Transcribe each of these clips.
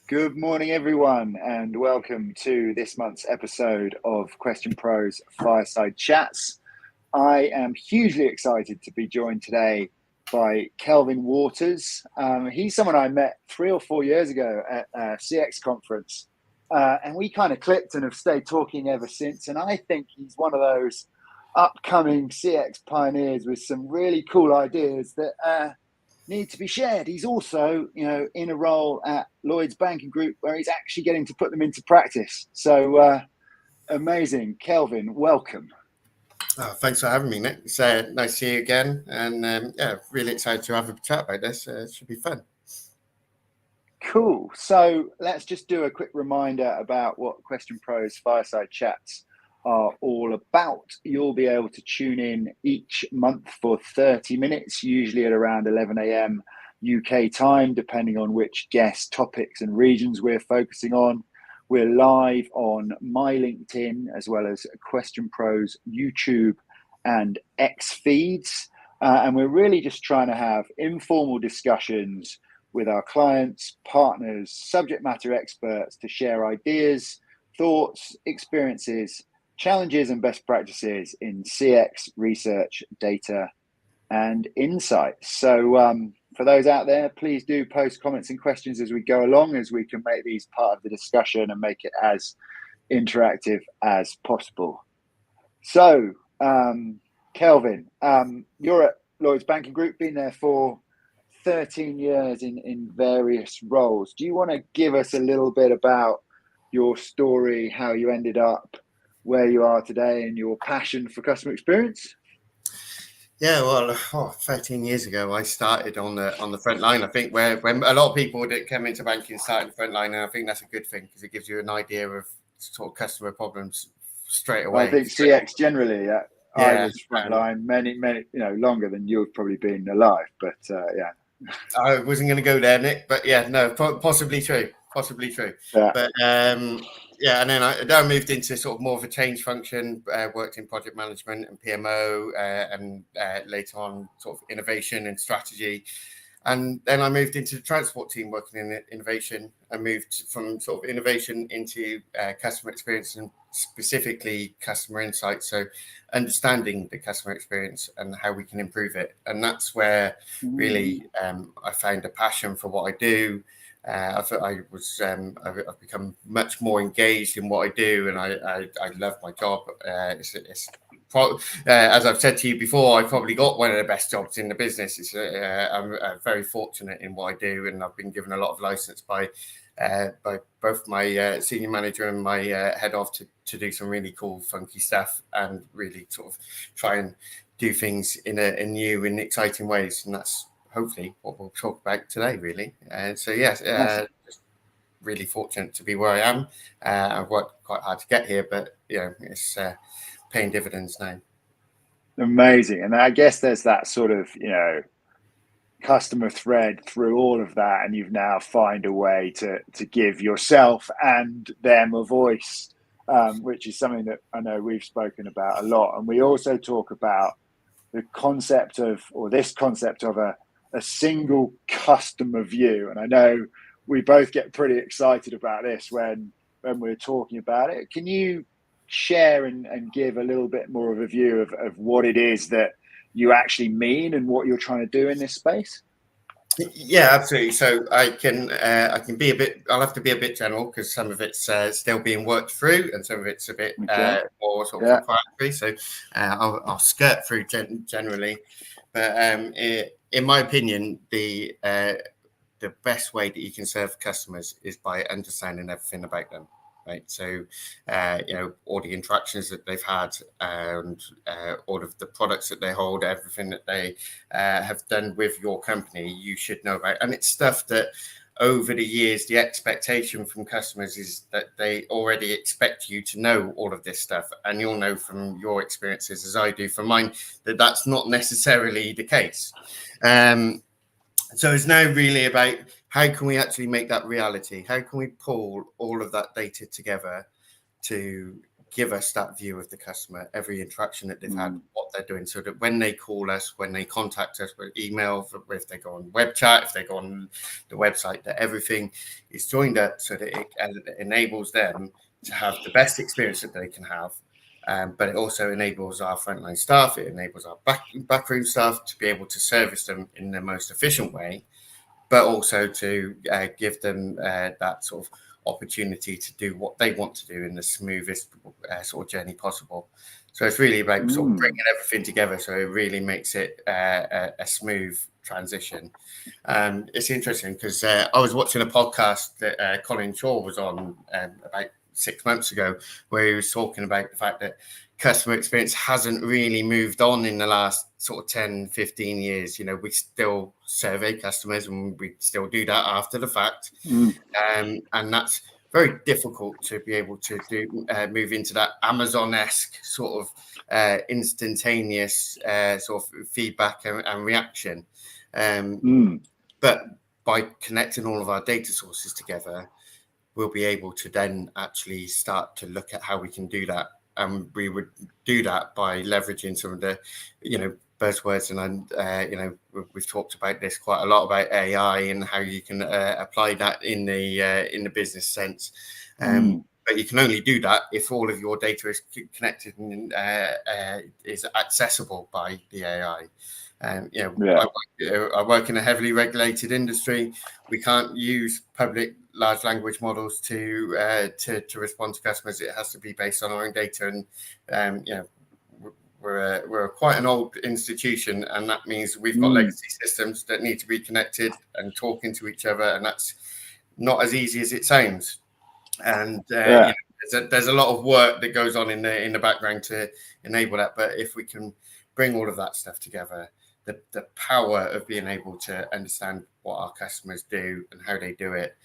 Good morning, everyone, and welcome to this month's episode of Question Pro's Fireside Chats. I am hugely excited to be joined today by Kelvin Waters. He's someone I met 3 or 4 years ago at a CX conference, and we kind of clicked and have stayed talking ever since. And I think he's one of those upcoming CX pioneers with some really cool ideas that need to be shared. He's also, in a role at Lloyds Banking Group where he's actually getting to put them into practice. So amazing. Kelvin, welcome. Thanks for having me, Nick. It's nice to see you again. And really excited to have a chat about this. It should be fun. Cool. So let's just do a quick reminder about what Question Pro's Fireside Chats are all about. You'll be able to tune in each month for 30 minutes, usually at around 11 a.m. UK time, depending on which guest topics and regions we're focusing on. We're live on my LinkedIn as well as Question Pro's YouTube and X feeds. And we're really just trying to have informal discussions with our clients, partners, subject matter experts to share ideas, thoughts, experiences, challenges and best practices in CX, research, data, and insights. So for those out there, please do post comments and questions as we go along, as we can make these part of the discussion and make it as interactive as possible. So, Kelvin, you're at Lloyds Banking Group, been there for 13 years in various roles. Do you want to give us a little bit about your story, how you ended up where you are today and your passion for customer experience? Yeah, well, 13 years ago, I started on the front line. I think when a lot of people that come into banking start in the front line, and I think that's a good thing because it gives you an idea of sort of customer problems straight away. I think CX generally, I was frontline many, longer than you've probably been alive, but yeah. I wasn't going to go there, Nick, but yeah, no, possibly true. Yeah. But and then I moved into sort of more of a change function, worked in project management and PMO, and later on sort of innovation and strategy. And then I moved into the transport team working in innovation. I moved from sort of innovation into customer experience and specifically customer insights. So understanding the customer experience and how we can improve it. And that's where really I found a passion for what I do. I've become much more engaged in what I do, and I love my job. As I've said to you before, I've probably got one of the best jobs in the business. I'm very fortunate in what I do, and I've been given a lot of license by both my senior manager and my head of to do some really cool, funky stuff, and really sort of try and do things in new and exciting ways. And that's hopefully what we'll talk about today, really. And so, yes, just really fortunate to be where I am. I've worked quite hard to get here, but it's paying dividends now. Amazing. And I guess there's that sort of, customer thread through all of that, and you've now find a way to give yourself and them a voice, which is something that I know we've spoken about a lot. And we also talk about the concept of a single customer view. And I know we both get pretty excited about this when we're talking about it. Can you share and give a little bit more of a view of what it is that you actually mean and what you're trying to do in this space? Yeah, absolutely. So I can be I'll have to be a bit general because some of it's still being worked through and some of it's a bit more sort of proprietary. So I'll skirt through generally. But in my opinion, the best way that you can serve customers is by understanding everything about them. Right. So, all the interactions that they've had and all of the products that they hold, everything that they have done with your company, you should know about. And it's stuff that over the years, the expectation from customers is that they already expect you to know all of this stuff. And you'll know from your experiences, as I do from mine, that that's not necessarily the case. So it's now really about how can we actually make that reality? How can we pull all of that data together to give us that view of the customer, every interaction that they've had, what they're doing, so that when they call us, when they contact us with email, if they go on web chat, if they go on the website, that everything is joined up so that it enables them to have the best experience that they can have. But it also enables our frontline staff, it enables our backroom staff to be able to service them in the most efficient way, but also to give them that sort of opportunity to do what they want to do in the smoothest sort of journey possible. So it's really about sort of bringing everything together, so it really makes it a smooth transition. It's interesting because I was watching a podcast that Colin Shaw was on about 6 months ago, where he was talking about the fact that customer experience hasn't really moved on in the last sort of 10, 15 years. You know, we still survey customers and we still do that after the fact. And that's very difficult to be able to do, move into that Amazon-esque sort of instantaneous sort of feedback and reaction. But by connecting all of our data sources together, we'll be able to then actually start to look at how we can do that. And we would do that by leveraging some of the, buzzwords. And we've talked about this quite a lot, about AI and how you can apply that in the business sense. But you can only do that if all of your data is connected and is accessible by the AI. I work in a heavily regulated industry. We can't use public large language models to respond to customers. It has to be based on our own data, and we're quite an old institution, and that means we've got legacy systems that need to be connected and talking to each other, and that's not as easy as it sounds. And there's a lot of work that goes on in the background to enable that. But if we can bring all of that stuff together, the power of being able to understand what our customers do and how they do it,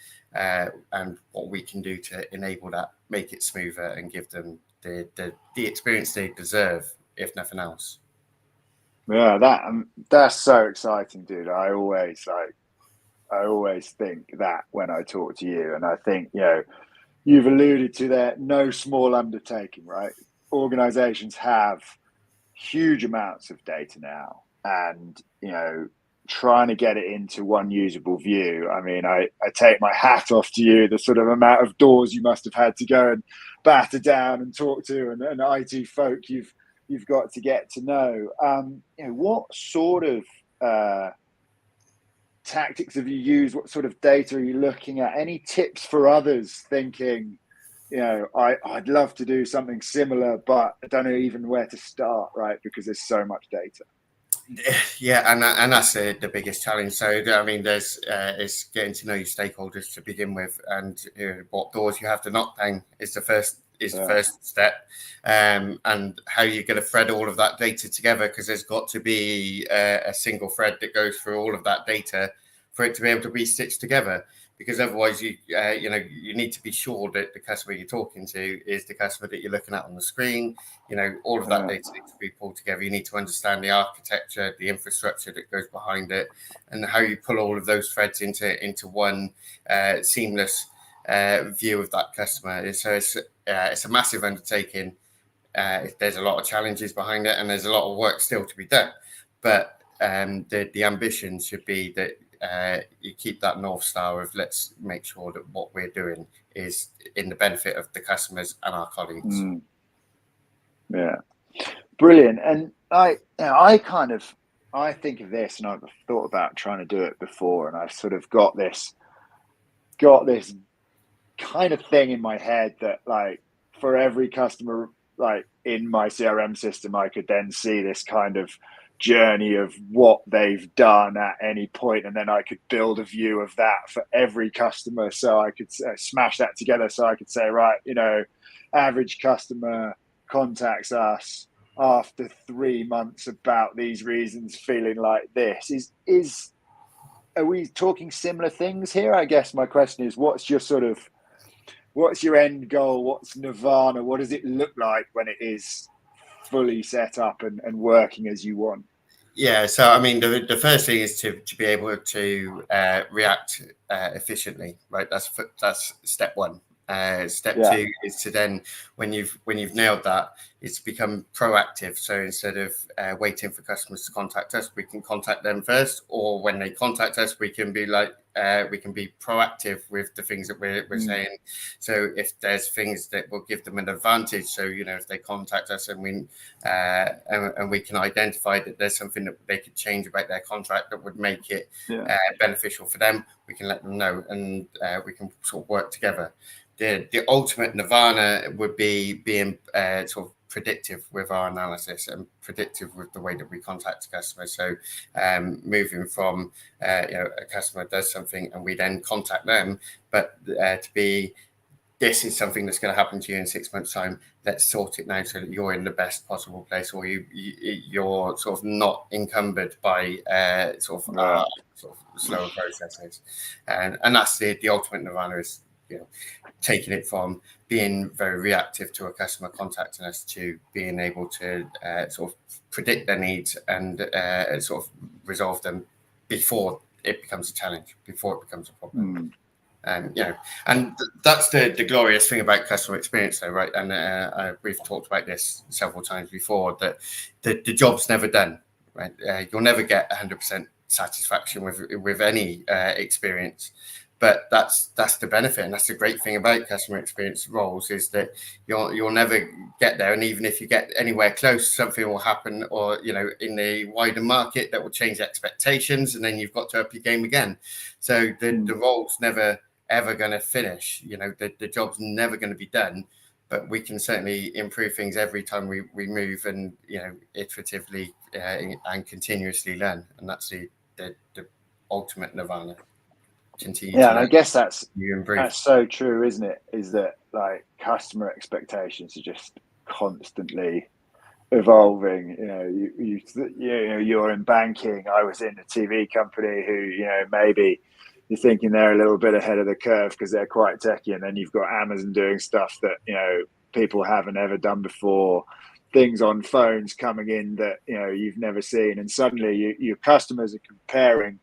and what we can do to enable that, make it smoother and give them the experience they deserve, if nothing else. Yeah, that's so exciting, dude. I always think that when I talk to you, and I think, you've alluded to that no small undertaking, right? Organizations have huge amounts of data now, and trying to get it into one usable view. I mean, I take my hat off to you, the sort of amount of doors you must have had to go and batter down and talk to, and IT folk you've got to get to know. What sort of tactics have you used? What sort of data are you looking at? Any tips for others thinking, I'd love to do something similar, but I don't know even where to start, right? Because there's so much data. Yeah, and that's the biggest challenge. So I mean, it's getting to know your stakeholders to begin with, and what doors you have to knock down is the first step, and how you're going to thread all of that data together, because there's got to be a single thread that goes through all of that data for it to be able to be stitched together. Because otherwise, you need to be sure that the customer you're talking to is the customer that you're looking at on the screen. All of that data needs to be pulled together. You need to understand the architecture, the infrastructure that goes behind it, and how you pull all of those threads into one seamless view of that customer. So it's a massive undertaking. There's a lot of challenges behind it, and there's a lot of work still to be done. But the ambition should be that you keep that North Star of, let's make sure that what we're doing is in the benefit of the customers and our colleagues. Yeah, brilliant. And I think of this, and I've thought about trying to do it before, and I've sort of got this kind of thing in my head that, like, for every customer, like, in my CRM system, I could then see this kind of journey of what they've done at any point, and then I could build a view of that for every customer, so I could smash that together, so I could say, right, average customer contacts us after 3 months about these reasons, feeling like this. Are we talking similar things here? I guess my question is, what's your end goal? What's nirvana? What does it look like when it is fully set up and working as you want? Yeah, so I mean, the first thing is to be able to react efficiently, right? That's step one. Step two is to then, when you've nailed that, is to become proactive. So instead of waiting for customers to contact us, we can contact them first, or when they contact us, we can be like, we can be proactive with the things that we're saying. So if there's things that will give them an advantage, so if they contact us and we can identify that there's something that they could change about their contract that would make it beneficial for them, we can let them know, and we can sort of work together. The ultimate nirvana would be being sort of predictive with our analysis and predictive with the way that we contact customers. So moving from a customer does something and we then contact them, but to be, this is something that's going to happen to you in 6 months' time. Let's sort it now so that you're in the best possible place, or you're sort of not encumbered by sort of slower processes. And that's the ultimate nirvana, is taking it from being very reactive to a customer contacting us to being able to sort of predict their needs and sort of resolve them before it becomes a challenge, before it becomes a problem. And that's the glorious thing about customer experience, though, right? And we've talked about this several times before, that the job's never done, right? You'll never get 100% satisfaction with any experience. But that's the benefit, and that's the great thing about customer experience roles, is that you'll never get there, and even if you get anywhere close, something will happen, or in the wider market that will change expectations, and then you've got to up your game again. So the role's never ever going to finish. The job's never going to be done, but we can certainly improve things every time we move, and iteratively and continuously learn, and that's the ultimate nirvana. And I guess that's so true, isn't it? Is that, like, customer expectations are just constantly evolving. You're in banking. I was in a TV company who, maybe you're thinking they're a little bit ahead of the curve because they're quite techy, and then you've got Amazon doing stuff that people haven't ever done before. Things on phones coming in that you've never seen, and suddenly your customers are comparing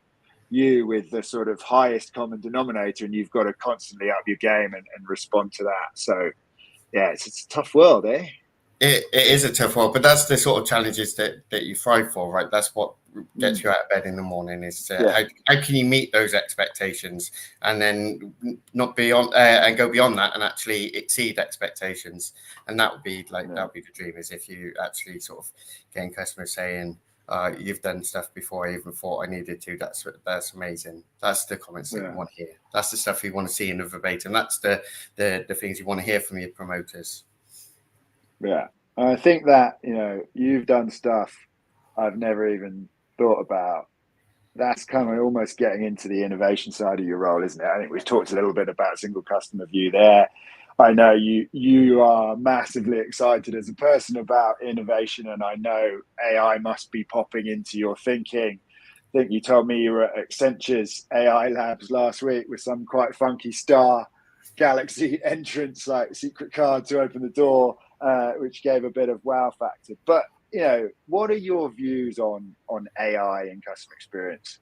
you with the sort of highest common denominator, and you've got to constantly up your game and respond to that. So it's a tough world, eh? It is a tough world, but that's the sort of challenges that you thrive for, right? That's what gets you out of bed in the morning, is how can you meet those expectations and then not beyond and go beyond that and actually exceed expectations. And that would be that would be the dream, is if you actually sort of getting customers saying, you've done stuff before I even thought I needed to. That's amazing. That's the comments that you want to hear. That's the stuff you want to see in the verbatim. That's the things you want to hear from your promoters. Yeah, I think that you've done stuff I've never even thought about. That's kind of almost getting into the innovation side of your role, isn't it? I think we've talked a little bit about single customer view there. I know you are massively excited as a person about innovation, and I know AI must be popping into your thinking. I think you told me you were at Accenture's AI labs last week with some quite funky Star Galaxy entrance, like secret card to open the door, which gave a bit of wow factor. But what are your views on AI in customer experience?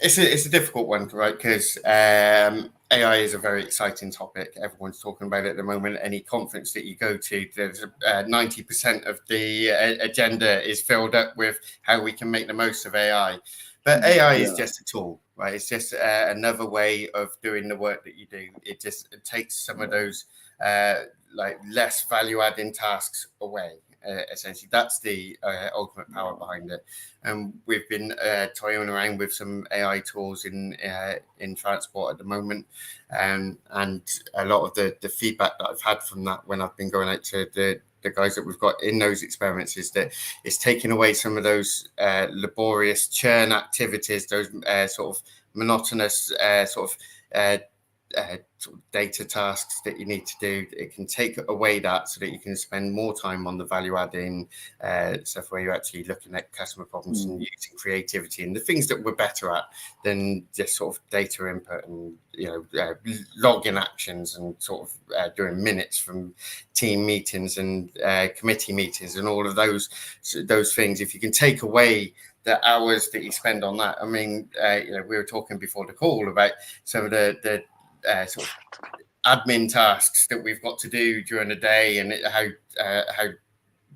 It's a difficult one, right? Because AI is a very exciting topic. Everyone's talking about it at the moment. Any conference that you go to, there's 90% of the agenda is filled up with how we can make the most of AI. But AI is just a tool, right? It's just another way of doing the work that you do. It takes some of those less value-adding tasks away. Essentially, that's the ultimate power behind it. And we've been toying around with some AI tools in transport at the moment, and a lot of the feedback that I've had from that when I've been going out to the guys that we've got in those experiments is that it's taking away some of those laborious churn activities, those sort of monotonous sort of data tasks that you need to do. It can take away that so that you can spend more time on the value adding stuff where you're actually looking at customer problems and using creativity and the things that we're better at than just sort of data input and login actions and sort of doing minutes from team meetings and committee meetings and all of those things. If you can take away the hours that you spend on that, I mean, we were talking before the call about some of the sort of admin tasks that we've got to do during the day, and how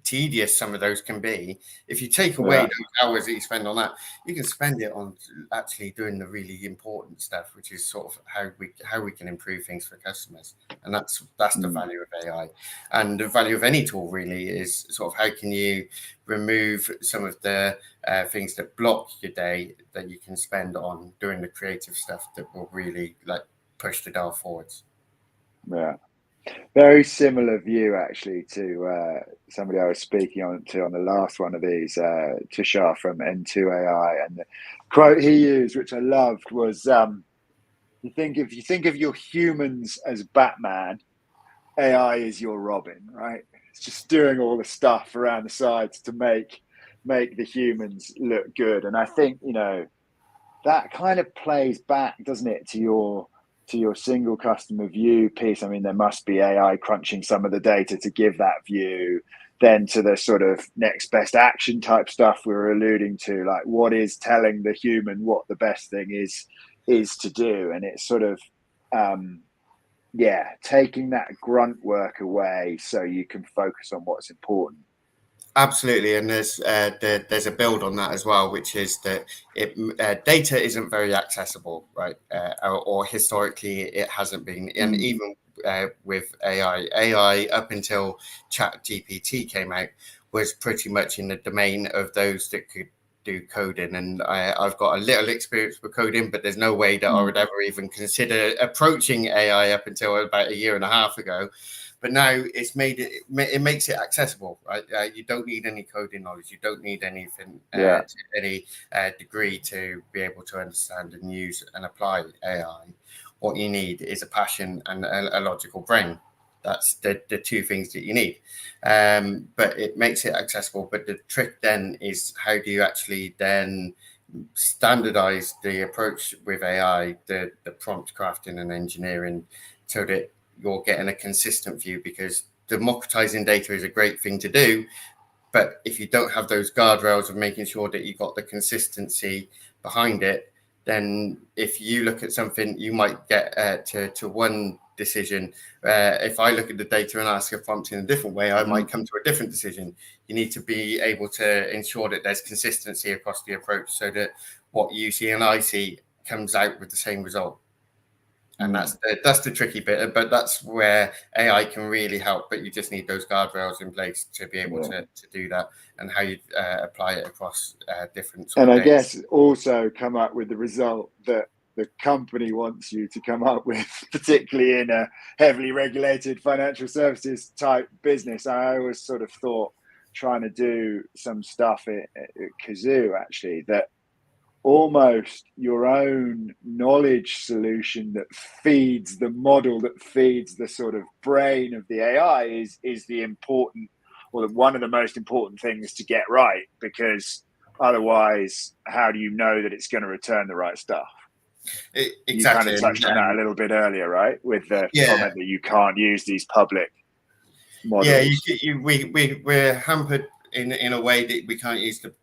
tedious some of those can be. If you take away those hours that you spend on that, you can spend it on actually doing the really important stuff, which is sort of how we can improve things for customers. And that's the value of AI. And the value of any tool really is sort of how can you remove some of the things that block your day that you can spend on doing the creative stuff that will really like push the dial forwards. Yeah. Very similar view, actually, to somebody I was speaking on the last one of these, Tushar from N2AI, and the quote he used, which I loved, was, "You think of your humans as Batman, AI is your Robin, right? It's just doing all the stuff around the sides to make the humans look good." And I think that kind of plays back, doesn't it, to your single customer view piece. I mean, there must be AI crunching some of the data to give that view, then to the sort of next best action type stuff we were alluding to, like what is telling the human what the best thing is to do. And it's sort of, taking that grunt work away so you can focus on what's important. Absolutely, and there's a build on that as well, which is that data isn't very accessible, right? Or historically it hasn't been, and even with AI up until ChatGPT came out was pretty much in the domain of those that could do coding. And I've got a little experience with coding, but there's no way that I would ever even consider approaching AI up until about a year and a half ago. But now it makes it accessible, right? You don't need any coding knowledge. You don't need anything, any degree to be able to understand and use and apply AI. What you need is a passion and a logical brain. That's the two things that you need. But it makes it accessible. But the trick then is how do you actually then standardize the approach with AI, the prompt crafting and engineering, so that you're getting a consistent view, because democratizing data is a great thing to do. But if you don't have those guardrails of making sure that you got the consistency behind it, then if you look at something, you might get to one decision. If I look at the data and ask a prompt in a different way, I might come to a different decision. You need to be able to ensure that there's consistency across the approach so that what you see and I see comes out with the same result. And that's the tricky bit, but that's where AI can really help. But you just need those guardrails in place to be able to do that, and how you apply it across different. And I guess also come up with the result that the company wants you to come up with, particularly in a heavily regulated financial services type business. I always sort of thought, trying to do some stuff at Kazoo, actually, that almost your own knowledge solution that feeds the model, that feeds the sort of brain of the AI is the important, or one of the most important things to get right, because otherwise, how do you know that it's going to return the right stuff? Exactly. You kind of touched on that a little bit earlier, right? With the comment that you can't use these public models. Yeah, we're hampered in a way that we can't use the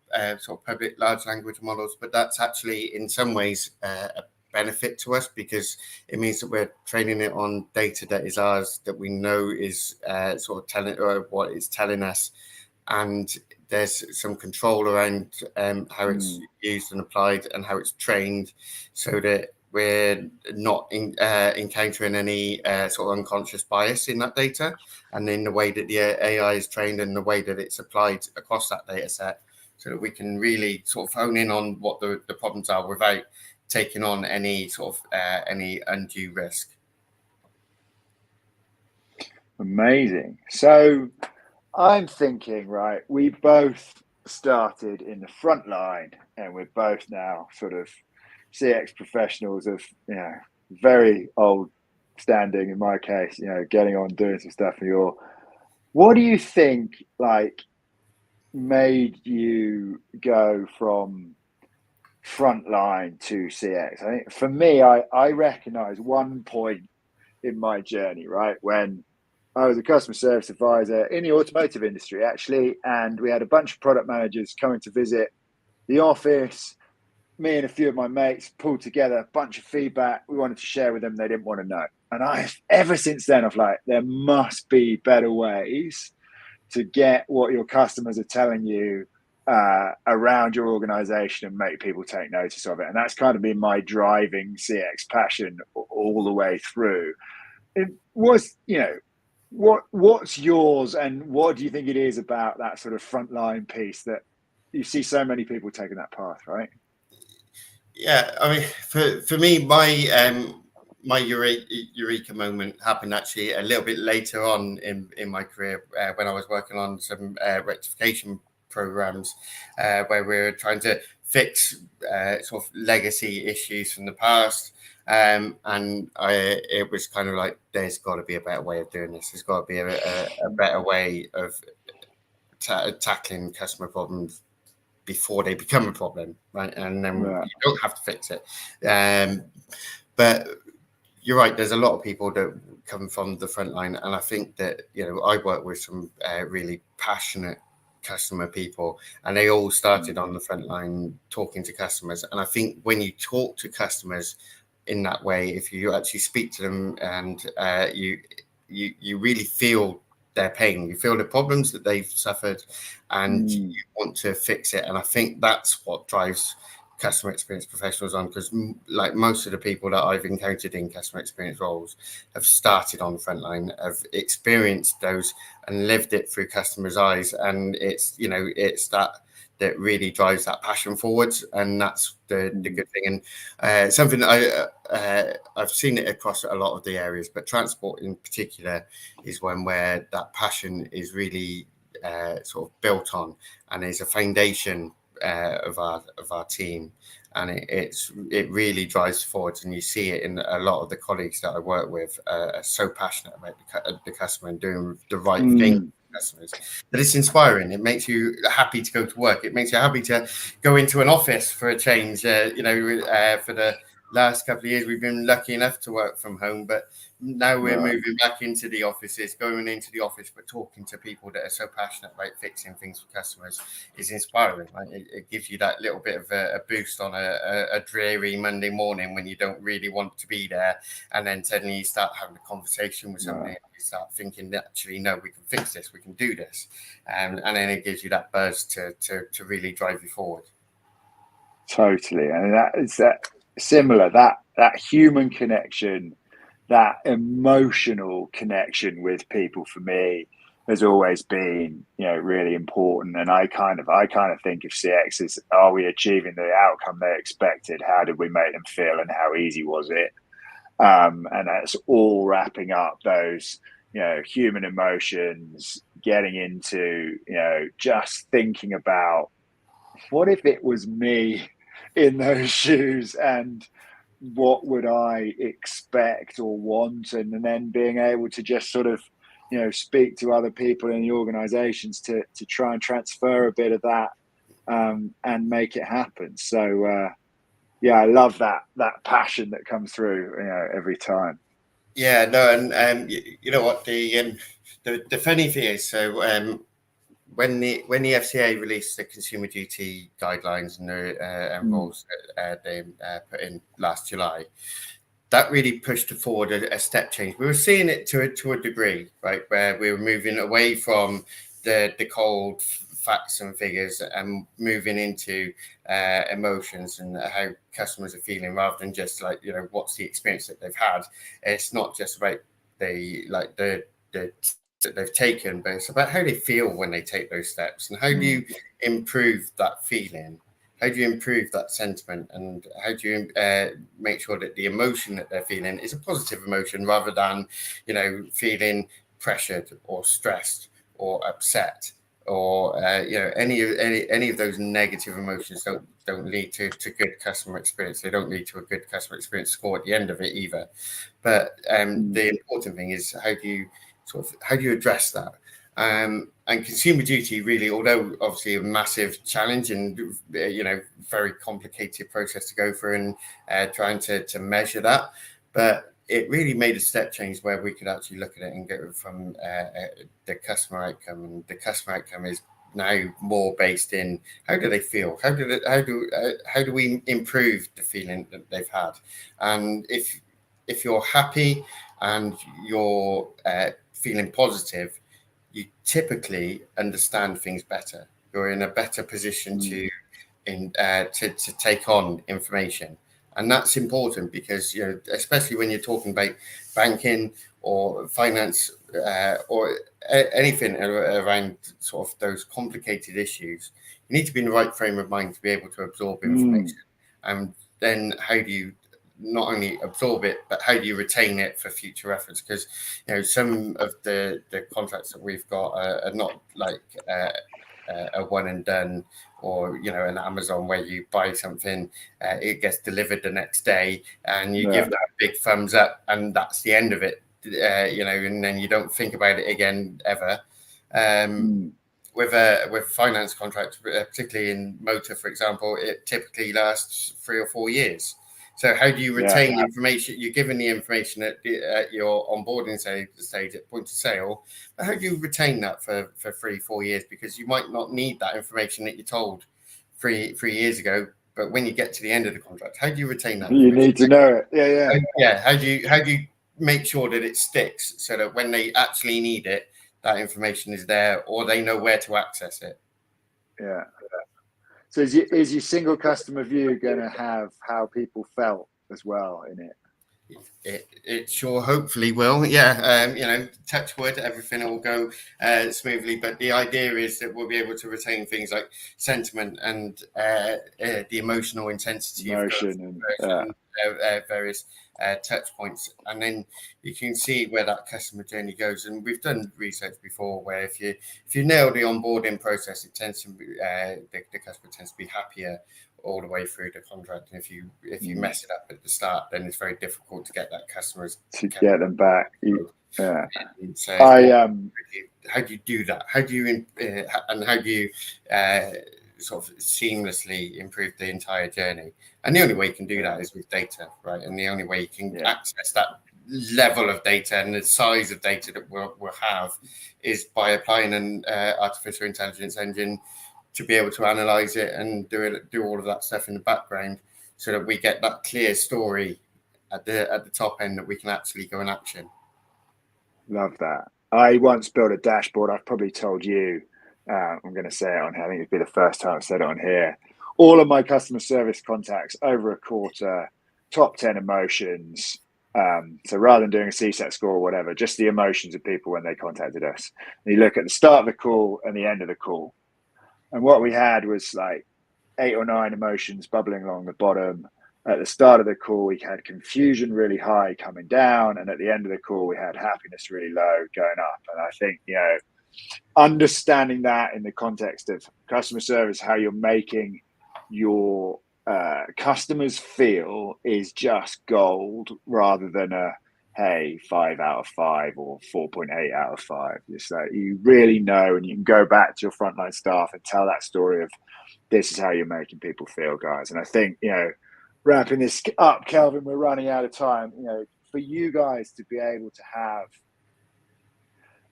sort of public large language models, but that's actually in some ways a benefit to us, because it means that we're training it on data that is ours, that we know is sort of telling what it's telling us, and there's some control around how it's used and applied and how it's trained, so that we're not encountering any sort of unconscious bias in that data, and in the way that the AI is trained and the way that it's applied across that data set, so that we can really sort of hone in on what the problems are without taking on any sort of any undue risk. Amazing. So I'm thinking, right, we both started in the front line, and we're both now sort of CX professionals of, very old standing, in my case, getting on doing some stuff. What do you think, like, made you go from frontline to CX? I think for me, I recognize one point in my journey, right, when I was a customer service advisor in the automotive industry, actually, and we had a bunch of product managers coming to visit the office. me and a few of my mates pulled together a bunch of feedback we wanted to share with them. They didn't want to know. And ever since then, I've like, there must be better ways to get what your customers are telling you around your organization and make people take notice of it. And that's kind of been my driving CX passion all the way through. It was, what's yours, and what do you think it is about that sort of frontline piece that you see so many people taking that path, right? Yeah, I mean, for me, my eureka moment happened actually a little bit later on in my career when I was working on some rectification programs where we were trying to fix sort of legacy issues from the past. And it was kind of like, there's got to be a better way of doing this. There's got to be a better way of tackling customer problems before they become a problem, right? And then you don't have to fix it. But you're right, there's a lot of people that come from the front line. And I think that, I work with some really passionate customer people, and they all started on the front line talking to customers. And I think when you talk to customers in that way, if you actually speak to them and you really feel their pain, you feel the problems that they've suffered, and you want to fix it. And I think that's what drives customer experience professionals on, because like most of the people that I've encountered in customer experience roles have started on the front line, have experienced those and lived it through customers' eyes. And it's that really drives that passion forwards, and that's the good thing. And something that I've seen it across a lot of the areas, but transport in particular is one where that passion is really sort of built on, and is a foundation of our team, and it really drives forwards. And you see it in a lot of the colleagues that I work with are so passionate about the customer and doing the right thing. Customers, that it's inspiring. It makes you happy to go to work. It makes you happy to go into an office for a change. For the last couple of years, we've been lucky enough to work from home, but now we're moving back into the offices, going into the office, but talking to people that are so passionate about fixing things for customers is inspiring. Right? It gives you that little bit of a boost on a dreary Monday morning when you don't really want to be there, and then suddenly you start having a conversation with somebody, and you start thinking, actually, no, we can fix this, we can do this, and then it gives you that buzz to really drive you forward. Totally, and that is similar, that human connection, that emotional connection with people, for me, has always been, really important. And I kind of think of CX as, are we achieving the outcome they expected? How did we make them feel, and how easy was it? And that's all wrapping up those, human emotions, getting into, just thinking about, what if it was me in those shoes, and what would I expect or want, and then being able to just sort of, speak to other people in the organizations to try and transfer a bit of that and make it happen. So I love that passion that comes through, every time. Yeah, no, and you know what, the funny thing is, so when the FCA released the consumer duty guidelines and the rules that they put in last July, that really pushed forward a step change. We were seeing it to a degree, right, where we were moving away from the cold facts and figures and moving into emotions and how customers are feeling, rather than just like, what's the experience that they've had. It's not just about the that they've taken, but it's about how they feel when they take those steps, and how do you improve that feeling, how do you improve that sentiment, and how do you make sure that the emotion that they're feeling is a positive emotion, rather than feeling pressured or stressed or upset, or any of those negative emotions don't lead to good customer experience. They don't lead to a good customer experience score at the end of it either. But the important thing is, how do you address that? And consumer duty, really, although obviously a massive challenge and very complicated process to go through, and trying to measure that, but it really made a step change where we could actually look at it and go from the customer outcome. And the customer outcome is now more based in how do they feel, how do we improve the feeling that they've had, and if you're happy and you're feeling positive, you typically understand things better. You're in a better position to take on information, and that's important because, you know, especially when you're talking about banking or finance or anything around sort of those complicated issues, you need to be in the right frame of mind to be able to absorb information. And then how do you not only absorb it, but how do you retain it for future reference? Because, you know, some of the contracts that we've got are not like a one and done, or, you know, an Amazon where you buy something, it gets delivered the next day, and you give that a big thumbs up, and that's the end of it. You know, and then you don't think about it again ever. With a finance contract, particularly in motor, for example, it typically lasts 3 or 4 years. So how do you retain information? You're given the information at your onboarding stage at point of sale, but how do you retain that for 3, 4 years? Because you might not need that information that you told three years ago. But when you get to the end of the contract, how do you retain that? You need to know it. How do you make sure that it sticks so that when they actually need it, that information is there, or they know where to access it? Yeah. So is your single customer view going to have how people felt as well in it? It sure hopefully will. Yeah. You know, touch wood, everything will go smoothly. But the idea is that we'll be able to retain things like sentiment and the emotional intensity of various touch points, and then you can see where that customer journey goes. And we've done research before where if you nail the onboarding process, it tends to be, the customer tends to be happier all the way through the contract. And if you mess it up at the start, then it's very difficult to get that customers get them back. Yeah. So how do you do that? How do you sort of seamlessly improve the entire journey? And the only way you can do that is with data, right? And the only way you can access that level of data and the size of data that we'll have is by applying an artificial intelligence engine to be able to analyze it and do all of that stuff in the background, so that we get that clear story at the top end that we can actually go and action. Love that. I once built a dashboard. I've probably told you. I'm going to say it on here. I think it'd be the first time I've said it on here. All of my customer service contacts over a quarter, top 10 emotions. So rather than doing a CSAT score or whatever, just the emotions of people when they contacted us. And you look at the start of the call and the end of the call. And what we had was like 8 or 9 emotions bubbling along the bottom. At the start of the call, we had confusion really high coming down. And at the end of the call, we had happiness really low going up. And I think, you know, understanding that in the context of customer service, how you're making your customers feel is just gold, rather than hey, 5 out of 5 or 4.8 out of 5. It's like you really know, and you can go back to your frontline staff and tell that story of this is how you're making people feel, guys. And I think, you know, wrapping this up, Kelvin, we're running out of time. You know, for you guys to be able to have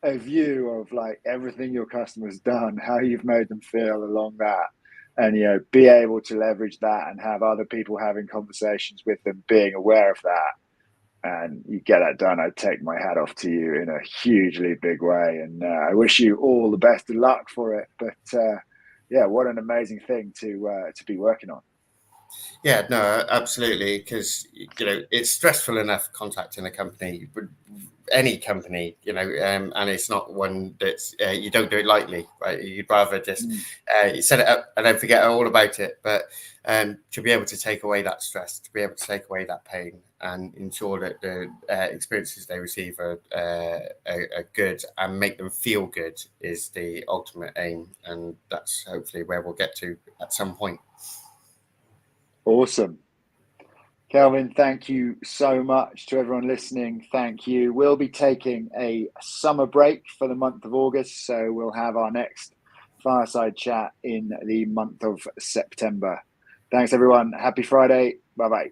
a view of like everything your customers done, how you've made them feel along that, and, you know, be able to leverage that and have other people having conversations with them, being aware of that, and you get that done, I take my hat off to you in a hugely big way. And I wish you all the best of luck for it. But yeah, what an amazing thing to be working on. Yeah, no, absolutely. Because, you know, it's stressful enough contacting a company, any company, you know, and it's not one that's you don't do it lightly, right? You'd rather just you set it up and then forget all about it. But to be able to take away that stress, to be able to take away that pain, and ensure that the experiences they receive are good and make them feel good is the ultimate aim, and that's hopefully where we'll get to at some point. Awesome. Kelvin, thank you so much. To everyone listening, thank you. We'll be taking a summer break for the month of August, so we'll have our next fireside chat in the month of September. Thanks, everyone. Happy Friday. Bye-bye.